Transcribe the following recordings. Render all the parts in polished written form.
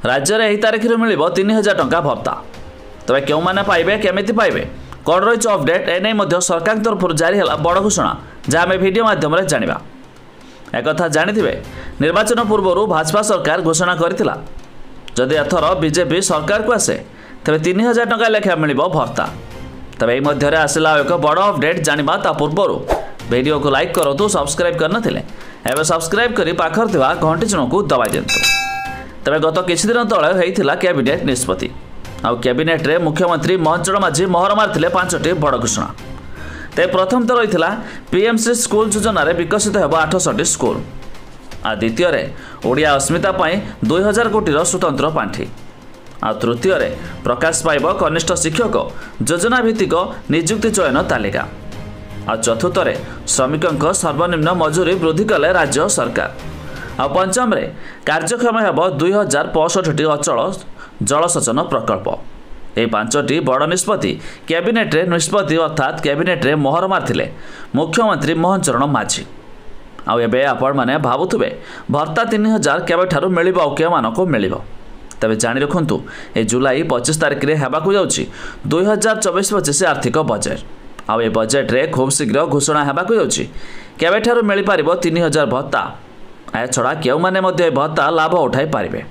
राज्य में यही तारीख मिल 3000 टंका भत्ता। तबे क्यों मैंने पाइबे केमिति पाइबे कौन रही अपडेट एने सरकार तरफ जारी है बड़ घोषणा जहाँ आम भिडियो माध्यम जाना एक जानी निर्वाचन पूर्व भाजपा सरकार घोषणा करथिला जदि एथर बीजेपी सरकार को आसे तेरे 3000 टंका लेखा मिल भत्ता। तबे यही मध्य आसला एक बड़ अपडेट जाना ता पूर्व वीडियो को लाइक करूँ सब्सक्राइब करनथिले एवं सब्सक्राइब करी पाखर थिबा घंटी चिन्ह को दबाई दिंतु। तबे गत किछि दिन तले होइथिला कैबिनेट निष्पत्ति आउ कैबिनेट रे मुख्यमंत्री मोहन माझी मोहर मारथिले 5टी बड़ घोषणा। ते प्रथम तो रही पीएमसी स्कूल योजना रे विकसित होब 800टी स्कूल आ द्वितीय रे ओडिया अस्मिता पई 2000 कोटी स्वतंत्र पांठी आ तृतीय रे प्रकाश पाइब कनिष्ठ शिक्षक योजना भित्तिक नियुक्ति चयन तालिका आ चतुर्थ रे श्रमिकों सर्वनिम्न मजूरी वृद्धि कले राज्य सरकार आ पंचम रे कार्यक्षम हेब 2065टी अचल जलसेचन प्रकल्प। ये 5टी बड़ निष्पत्ति कैबिनेट रे निष्पत्ति अर्थात कैबिनेट रे मोहर मारथिले मुख्यमंत्री मोहन माझी। आउ एबे आपण माने भाबुथुबे भत्ता 3000 केबेठारु मिलिबो आ के मानको मिलिबो। तबे जानि रखंतु ए जुलाई 25 तारिख रे हेबाकु जाउची 2024-25 आर्थिक बजेट। आउ ए बजेट रे खूब शीघ्र घोषणा हेबाकु जाउची केबेठारु मिलि पारिबो 3000 भत्ता। आ छडा केउ माने मध्ये भत्ता लाभ उठाई पारिबे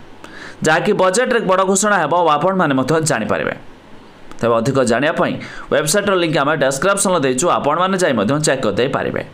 जहाँकि बजेट रे बड़ घोषणा हेबो आपण माने मध्ये जानि पारिबे। तबे अधिक जानिया पई वेबसाइट रो लिंक आमे डिस्क्रिप्शन रे देइछु आपण माने जाई मध्ये चेक कर दे पारिबे।